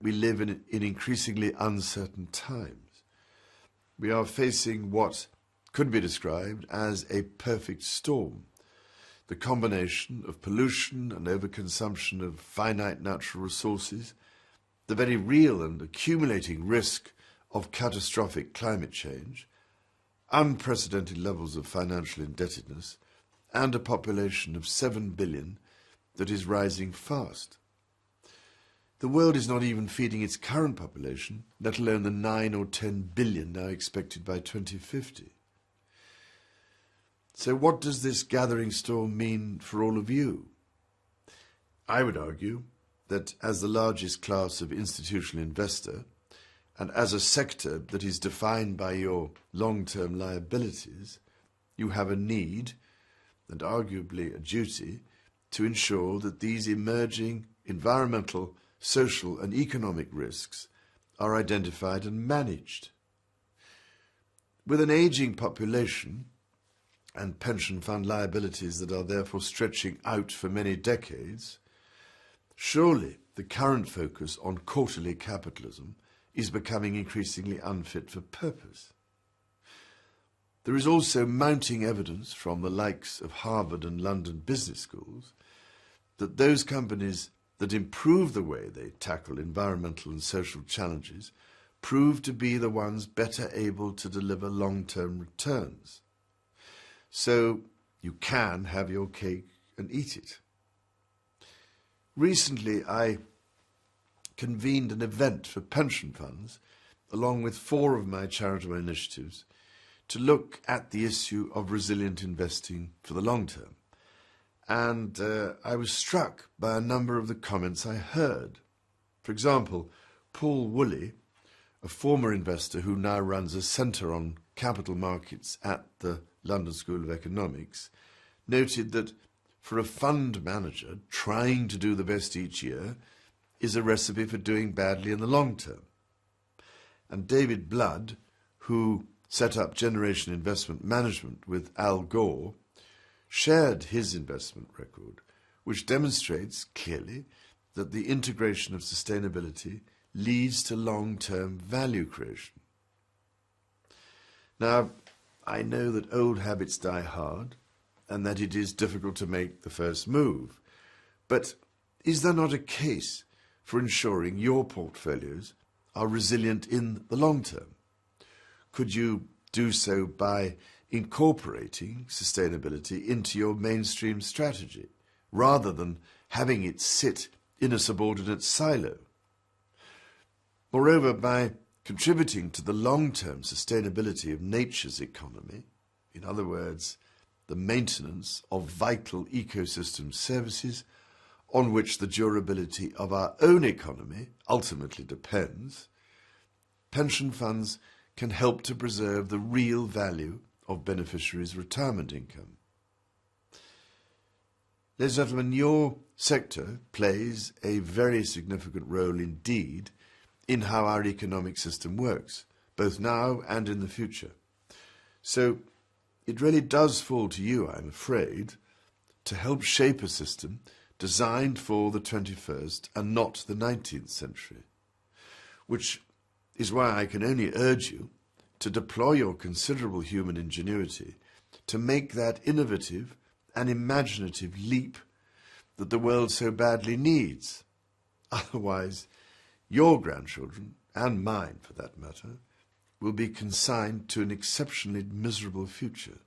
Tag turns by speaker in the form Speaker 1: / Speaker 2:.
Speaker 1: we live in increasingly uncertain times. We are facing what could be described as a perfect storm. The combination of pollution and overconsumption of finite natural resources, the very real and accumulating risk of catastrophic climate change, unprecedented levels of financial indebtedness, and a population of 7 billion that is rising fast. The world is not even feeding its current population, let alone the 9 or 10 billion now expected by 2050. So what does this gathering storm mean for all of you? I would argue that as the largest class of institutional investor, and as a sector that is defined by your long-term liabilities, you have a need, and arguably a duty, to ensure that these emerging environmental, social and economic risks are identified and managed. With an ageing population and pension fund liabilities that are therefore stretching out for many decades, surely the current focus on quarterly capitalism is becoming increasingly unfit for purpose. There is also mounting evidence from the likes of Harvard and London business schools that those companies that improve the way they tackle environmental and social challenges prove to be the ones better able to deliver long-term returns. So you can have your cake and eat it. Recently, I convened an event for pension funds, along with 4 of my charitable initiatives, to look at the issue of resilient investing for the long term. And I was struck by a number of the comments I heard. For example, Paul Woolley, a former investor who now runs a centre on capital markets at the London School of Economics, noted that for a fund manager, trying to do the best each year is a recipe for doing badly in the long term. And David Blood, who set up Generation Investment Management with Al Gore, shared his investment record, which demonstrates clearly that the integration of sustainability leads to long-term value creation. Now, I know that old habits die hard and that it is difficult to make the first move, but is there not a case for ensuring your portfolios are resilient in the long term? Could you do so by incorporating sustainability into your mainstream strategy, rather than having it sit in a subordinate silo? Moreover, by contributing to the long-term sustainability of nature's economy, in other words, the maintenance of vital ecosystem services on which the durability of our own economy ultimately depends, pension funds can help to preserve the real value of beneficiaries' retirement income. Ladies and gentlemen, your sector plays a very significant role indeed in how our economic system works, both now and in the future. So it really does fall to you, I'm afraid, to help shape a system designed for the 21st and not the 19th century, which is why I can only urge you to deploy your considerable human ingenuity to make that innovative and imaginative leap that the world so badly needs. Otherwise, your grandchildren, and mine for that matter, will be consigned to an exceptionally miserable future.